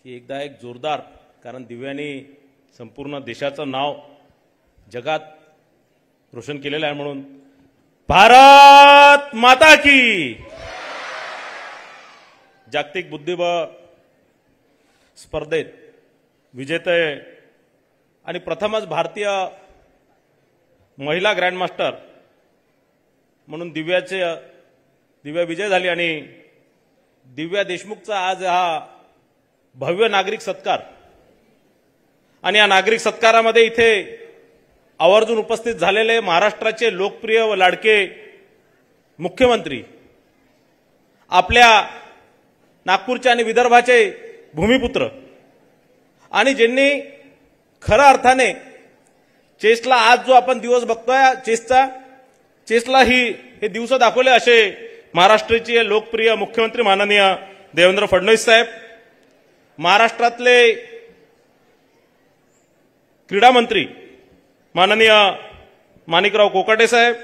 की एकदा एक जोरदार, कारण दिव्याने संपूर्ण देशाचं नाव जगात रोशन केलेलं आहे, म्हणून भारत माता की जागतिक बुद्धिबळ स्पर्धेत विजेते आणि प्रथमच भारतीय महिला ग्रँडमास्टर म्हणून दिव्या विजय झाली आणि दिव्या देशमुखचा आज हा भव्य नागरिक सत्कार आणि या नागरिक सत्कारामध्ये इथे आवर्जून उपस्थित झालेले महाराष्ट्राचे लोकप्रिय व लाडके मुख्यमंत्री, आपल्या नागपूरचे आणि विदर्भाचे भूमिपुत्र आणि ज्यांनी खऱ्या अर्थाने चेसला आज जो आपण दिवस बघतोय चेसला हे दिवस दाखवले असे महाराष्ट्राचे लोकप्रिय मुख्यमंत्री माननीय देवेंद्र फडणवीस साहेब, महाराष्ट्रातले क्रीडा मंत्री माननीय माणिकराव कोकाटे साहेब,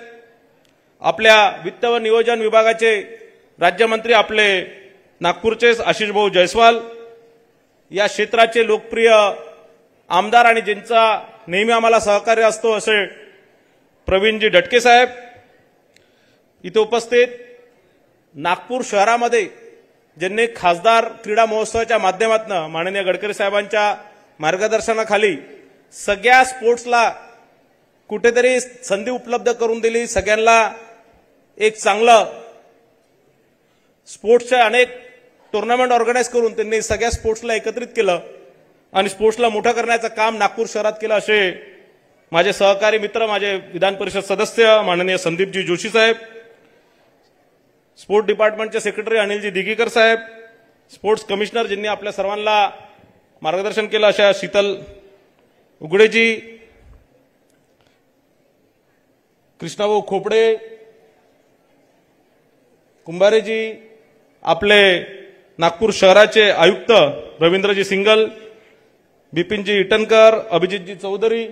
आपल्या वित्त व नियोजन विभागाचे राज्यमंत्री आपले नागपूरचे आशिष भाऊ जयस्वाल, या क्षेत्राचे लोकप्रिय आमदार आणि ज्यांचा नेहमी आम्हाला सहकार्य असतो असे प्रवीणजी डटके साहेब, इथे उपस्थित नागपूर शहरामध्ये ज्यांनी खासदार क्रीडा महोत्सवाच्या माध्यमातून माननीय गडकरी साहेबांच्या मार्गदर्शनाखाली सगळ्या स्पोर्ट्सला कुठेतरी संधी उपलब्ध करून दिली, सगळ्यांना एक चांगलं स्पोर्ट्सचे अनेक टुर्नामेंट ऑर्गनाईज करून त्यांनी सगळ्या स्पोर्ट्सला एकत्रित केलं आणि स्पोर्ट्सला मोठं करण्याचं काम नागपूर शहरात केलं असे माझे सहकारी मित्र, माझे विधान परिषद सदस्य माननीय संदीपजी जोशी साहेब, स्पोर्ट्स डिपार्टमेंटचे सेक्रेटरी अनिलजी दिगीकर साहेब, स्पोर्ट्स कमिशनर ज्यांनी आपल्या सर्वांना मार्गदर्शन केलं अशा शीतल उगडेजी, कृष्णाभाऊ खोपडे, कुंभारेजी, आपले नागपूर शहराचे आयुक्त रवींद्रजी सिंगल, बिपिनजी इटनकर, अभिजितजी चौधरी,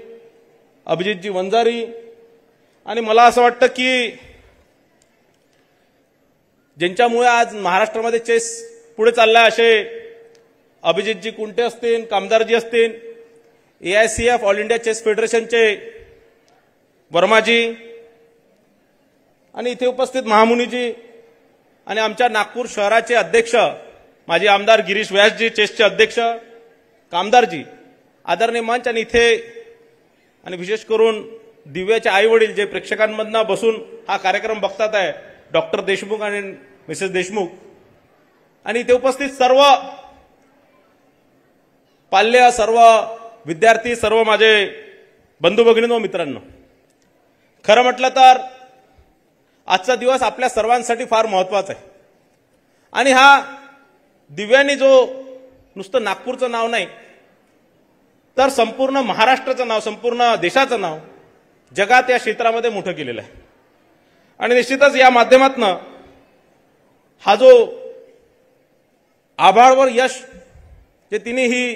अभिजितजी वंजारी, आणि मला असं वाटतं की ज्यांच्यामुळे आज महाराष्ट्रामध्ये चेस पुढे चाललाय असे अभिजितजी कुंटे असतील, कामदारजी असतील, AICF ऑल इंडिया चेस फेडरेशनचे वर्माजी, आणि इथे उपस्थित महामुनीजी, आणि आमच्या नागपूर शहराचे अध्यक्ष माजी आमदार गिरीश व्यासजी, चेसचे अध्यक्ष, कामदारजी, आदरणीय मंच, आणि इथे आणि विशेष करून दिव्याचे आई वडील जे प्रेक्षकांमधनं बसून हा कार्यक्रम बघतात आहे, डॉक्टर देशमुख आणि मिसेस देशमुख, आणि इथे उपस्थित सर्व पाल्य, सर्व विद्यार्थी, सर्व माझे बंधू भगिनी व मित्रांनो, खरं म्हटलं तर आजचा दिवस आपल्या सर्वांसाठी फार महत्वाचा आहे आणि हा दिव्याने जो नुसतं नागपूरचं नाव नाही तर संपूर्ण महाराष्ट्राचं नाव, संपूर्ण देशाचं नाव जगात या क्षेत्रामध्ये मोठं केलेलं आहे. आणि निश्चितच या माध्यमातून हा जो आभाळवर यश जे तिने ही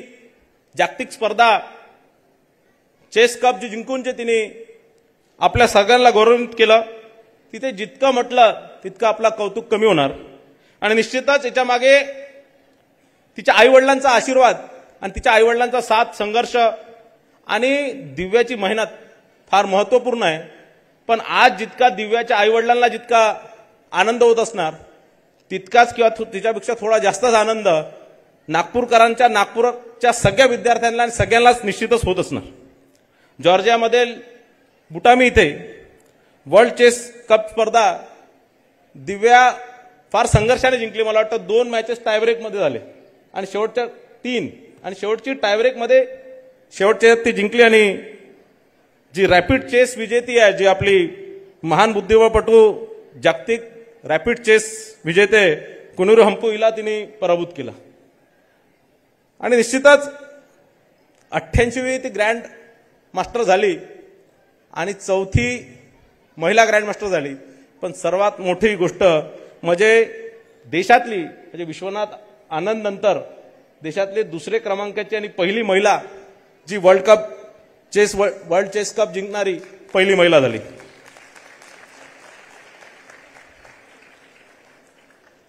जागतिक स्पर्धा चेस कप जी जिंकून जे तिने आपल्या सगळ्यांना गौरवित केलं, तिथे जितकं म्हटलं तितकं आपला कौतुक कमी होणार. आणि निश्चितच याच्या मागे तिच्या आईवडिलांचा आशीर्वाद आणि तिच्या आईवडिलांचा साथ, संघर्ष आणि दिव्याची मेहनत फार महत्त्वपूर्ण आहे. पण आज जितका दिव्याच्या आईवडिलांना जितका आनंद होत असणार तितकाच किंवा तिच्यापेक्षा थोडा जास्तच आनंद नागपूरकरांच्या, नागपूरच्या सगळ्या विद्यार्थ्यांना आणि सगळ्यांनाच निश्चितच होत असणार. जॉर्जियामध्ये बुटामी इथे वर्ल्ड चेस कप स्पर्धा दिव्या फार संघर्षाने जिंकली. मला वाटतं 2 मॅचेस टायब्रेकमध्ये झाले आणि शेवटच्या 3 आणि शेवटची टायब्रेकमध्ये शेवटच्या ती जिंकली. आणि जी रॅपिड चेस विजेती आहे, जी आपली महान बुद्धिबळपटू जागतिक रॅपिड चेस विजेते कुनुरू हंपू हिला तिने पराभूत केला. आणि निश्चितच 88वी ती ग्रँड मास्टर झाली आणि 4थी महिला ग्रँड मास्टर झाली. पण सर्वात मोठी गोष्ट म्हणजे देशातली, म्हणजे विश्वनाथ आनंद नंतर देशातले दुसरे क्रमांकाची आणि पहिली महिला जी वर्ल्ड चेस कप जिंकणारी पहिली महिला झाली.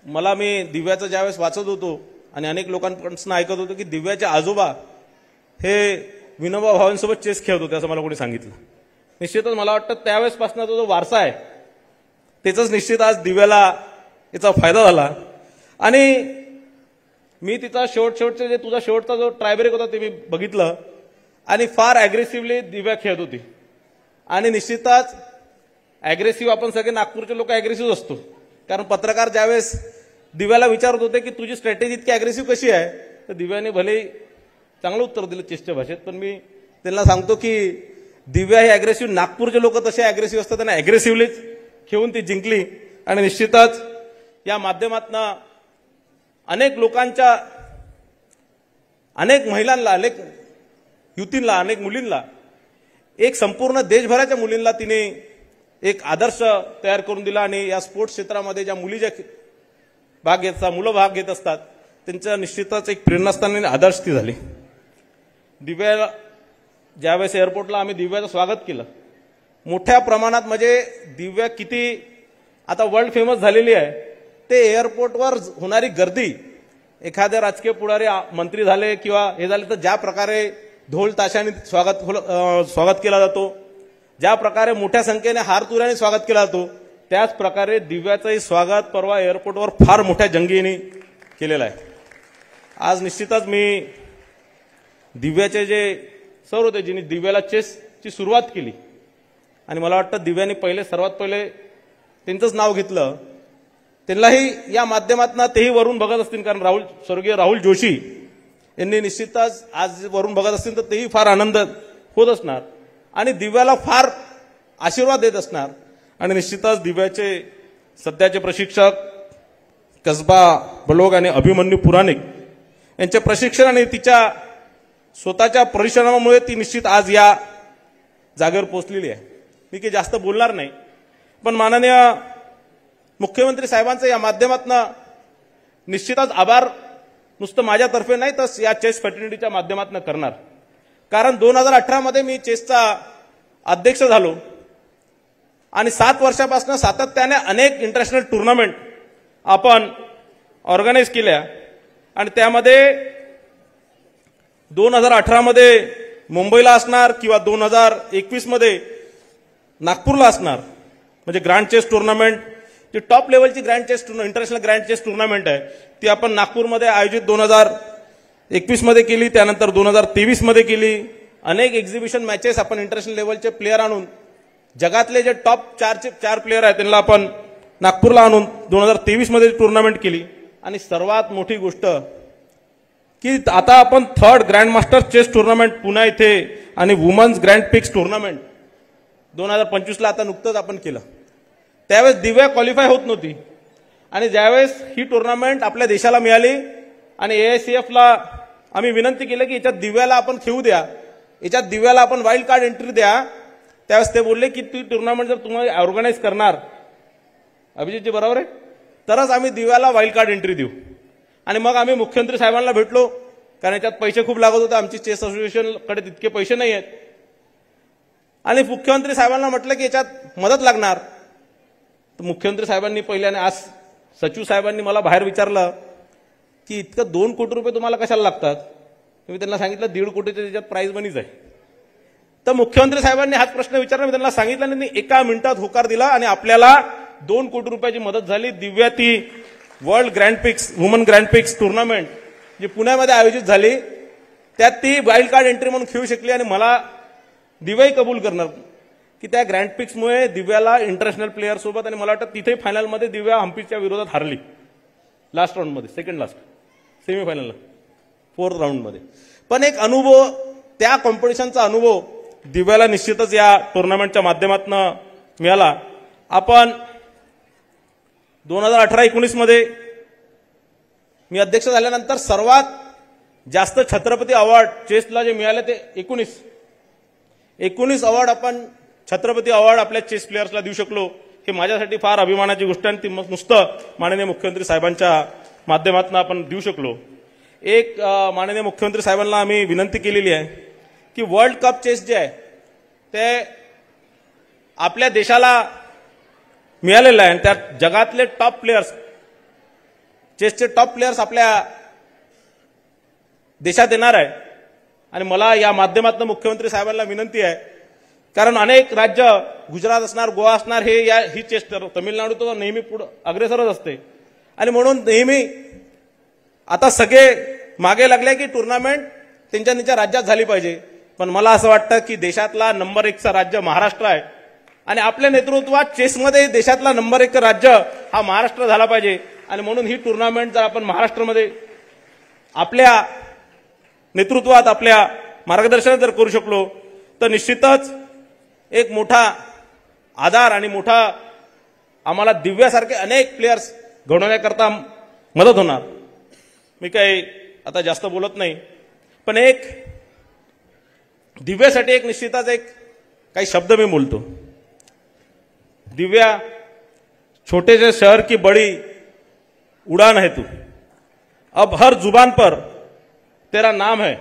मला मी दिव्याचं ज्यावेळेस वाचत होतो आणि अनेक लोकांपासून ऐकत होतो की दिव्याचे आजोबा हे विनोबा भावेंसोबत चेस खेळत होते असं मला कोणी सांगितलं. निश्चितच मला वाटतं त्यावेळेसपासून जो वारसा आहे त्याचाच निश्चित आज दिव्याला याचा फायदा झाला. आणि मी तिचा शेवटचे जे तुझा शेवटचा जो ट्रायब्रेक होता ते मी बघितलं आणि फार अग्रेसिव्हली दिव्या खेळत होती. आणि निश्चितच अग्रेसिव्ह आपण सगळे नागपूरचे लोक अग्रेसिव्ह असतो, कारण पत्रकार ज्यावेळेस दिव्याला विचारत होते की तुझी स्ट्रॅटेजी इतकी अग्रेसिव्ह कशी आहे, तर दिव्याने भले चांगलं उत्तर दिलं चेसच्या भाषेत, पण मी त्यांना सांगतो की दिव्या हे अग्रेसिव्ह, नागपूरचे लोक तसे अग्रेसिव्ह असतात, त्यांना अग्रेसिव्हलीच खेळून ती जिंकली. आणि निश्चितच या माध्यमातून अनेक लोकांच्या, अनेक महिलांना, अनेक युवतींना, अनेक मुलींना, एक संपूर्ण देशभराच्या मुलींना तिने एक आदर्श तयार करून दिला. आणि या स्पोर्ट्स क्षेत्रामध्ये ज्या मुली ज्या मुलं भाग घेत असतात त्यांच्या निश्चितच एक प्रेरणास्थान आणि आदर्श ती झाली. दिव्या ज्यावेळेस एअरपोर्टला आम्ही दिव्याचं स्वागत केलं मोठ्या प्रमाणात, म्हणजे दिव्या किती आता वर्ल्ड फेमस झालेली आहे, ते एअरपोर्टवर होणारी गर्दी, एखाद्या राजकीय पुढारी मंत्री झाले किंवा हे झाले तर ज्या प्रकारे ढोल ताशाने स्वागत केला जातो, ज्या प्रकारे मोठ्या संख्येने हारतुऱ्याने स्वागत केला जातो, त्याच प्रकारे दिव्याचंही स्वागत परवा एअरपोर्टवर फार मोठ्या जंगीने केलेलं आहे. आज निश्चितच मी दिव्याचे जे सर होते जिने दिव्याला चेसची सुरुवात केली, आणि मला वाटतं दिव्याने सर्वात पहिले त्यांचंच नाव घेतलं, त्यांनाही या माध्यमातून तेही वरून बघत असतील, कारण स्वर्गीय राहुल जोशी यांनी निश्चितच आज वरून बघत असतील तर तेही फार आनंद होत असणार आणि दिव्याला फार आशीर्वाद देत असणार. आणि निश्चितच दिव्याचे सध्याचे प्रशिक्षक कसबा बलोग आणि अभिमन्यू पुराणिक यांचे प्रशिक्षण आणि तिच्या स्वतःच्या परिश्रमामुळे ती निश्चित आज या जागेवर पोहोचलेली आहे. मी काही जास्त बोलणार नाही, पण माननीय मुख्यमंत्री साहेबांचं या माध्यमातून निश्चितच आभार नुसतं माझ्यातर्फे नाही तर या चेस फॅटर्निटीच्या माध्यमातून करणार. कारण 2018 मध्ये मी चेसचा अध्यक्ष झालो आणि 7 वर्षापासून सातत्याने अनेक इंटरनॅशनल टुर्नामेंट आपण ऑर्गनाईज केल्या. आणि त्यामध्ये 2018 मध्ये मुंबईला असणार किंवा 2021 मध्ये नागपूरला असणार, म्हणजे ग्रँड चेस टुर्नामेंट, जी टॉप लेवलची grand chess international grand chess tournament आहे, ती आपण नागपूरमध्ये आयोजित 2021 मध्ये केली, त्यानंतर 2023 मध्ये केली. अनेक एक्झिबिशन मॅचेस आपण इंटरनॅशनल लेवलचे प्लेयर आणून, जगातले जे टॉप 4 प्लेयर आहेत त्यांना आपण नागपूरला आणून 2023 मध्ये टुर्नामेंट केली. आणि सर्वात मोठी गोष्ट की आता आपण 3rd grand master chess tournament Pune इथे आणि वुमन्स ग्रँड पिक्स टुर्नामेंट 2025ला आता नुकतंच आपण केलं. त्यावेळेस दिव्या क्वालिफाय होत नव्हती आणि ज्यावेळेस ही टुर्नामेंट आपल्या देशाला मिळाली आणि AICFला आम्ही विनंती केली की याच्यात दिव्याला आपण खेळू द्या, याच्यात दिव्याला आपण वाईल्ड कार्ड एंट्री द्या, त्यावेळेस ते बोलले की ती टुर्नामेंट जर तुम्ही ऑर्गनाईज करणार अभिजितजी बरोबर आहे तरच आम्ही दिव्याला वाईल्ड कार्ड एंट्री देऊ. आणि मग आम्ही मुख्यमंत्री साहेबांना भेटलो, कारण याच्यात पैसे खूप लागत होते, आमची चेस असोसिएशनकडे तितके पैसे नाही आहेत. आणि मुख्यमंत्री साहेबांना म्हटलं की याच्यात मदत लागणार. तर मुख्यमंत्री साहेबांनी पहिल्याने, आज सचिव साहेबांनी मला बाहेर विचारलं की इतकं 2 कोटी रुपये तुम्हाला कशाला लागतात. मी त्यांना सांगितलं 1.5 कोटीचे त्याच्यात प्राइज मनीच आहे. तर मुख्यमंत्री साहेबांनी हाच प्रश्न विचारला, मी त्यांना सांगितलं आणि 1 मिनिटात होकार दिला आणि आपल्याला 2 कोटी रुपयाची मदत झाली. दिव्या ती वर्ल्ड ग्रँड पिक्स, वुमन ग्रँड पिक्स टुर्नामेंट जी पुण्यामध्ये आयोजित झाली त्यात ती वाईल्ड कार्ड एंट्री म्हणून खेळू शकली. आणि मला दिव्याही कबूल करणार की त्या ग्रँड पिक्समुळे दिव्याला इंटरनॅशनल प्लेयर सोबत, आणि मला वाटतं तिथे फायनलमध्ये दिव्या हम्पीच्या विरोधात हारली लास्ट राऊंडमध्ये, सेकंड लास्ट सेमीफायनलला 4th राऊंडमध्ये. पण एक अनुभव, त्या कॉम्पिटिशनचा अनुभव दिव्याला निश्चितच या टुर्नामेंटच्या माध्यमातून मिळाला. आपण 2018-19 मध्ये मी अध्यक्ष झाल्यानंतर सर्वात जास्त छत्रपती अवॉर्ड चेसला जे मिळाले ते 19 अवॉर्ड आपण छत्रपती अवॉर्ड आपल्या चेस प्लेयर्सला देऊ शकलो. हे माझ्यासाठी फार अभिमानाची गोष्ट आहे. ती नुसतं माननीय मुख्यमंत्री साहेबांच्या माध्यमातून आपण देऊ शकलो. एक माननीय मुख्यमंत्री साहेबांना आम्ही विनंती केलेली आहे की वर्ल्ड कप चेस जे आहे ते आपल्या देशाला मिळालेलं आहे आणि त्यात जगातले टॉप प्लेयर्स, चेसचे टॉप प्लेयर्स आपल्या देशात येणार आहे. आणि मला या माध्यमातून मुख्यमंत्री साहेबांना विनंती आहे, कारण अनेक राज्य, गुजरात असणार, गोवा असणार, ही चेष्ट, तमिळनाडू तर नेहमी पुढे अग्रेसरच असते. आणि म्हणून नेहमी आता सगळे मागे लागले की टुर्नामेंट त्यांच्या राज्यात झाली पाहिजे. पण मला असं वाटतं की देशातला नंबर 1चं राज्य महाराष्ट्र आहे आणि आपल्या नेतृत्वात चेसमध्ये देशातला नंबर 1 राज्य हा महाराष्ट्र झाला पाहिजे. आणि म्हणून ही टुर्नामेंट जर आपण महाराष्ट्रामध्ये आपल्या नेतृत्वात, आपल्या मार्गदर्शनात जर करू शकलो तर निश्चितच एक मोठा आधार आणि मोठा आम्हाला दिव्यासारखे अनेक प्लेयर्स घडवण्याकरता मदत होणार. मी काही आता जास्त बोलत नाही, पण एक दिव्यासाठी एक निश्चितच एक काही शब्द मी बोलतो. दिव्या, छोटे से शहर की बड़ी उड़ान है तू, अब हर जुबान पर तेरा नाम है,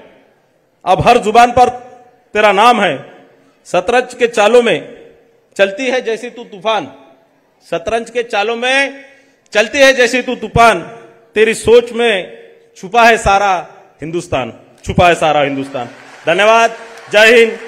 अब हर जुबान पर तेरा नाम है, शतरंज के चालों में चलती है जैसी तू तूफान, शतरंज के चालों में चलती है जैसी तू तूफान, तेरी सोच में छुपा है सारा हिंदुस्तान, छुपा है सारा हिंदुस्तान. धन्यवाद. जय हिंद.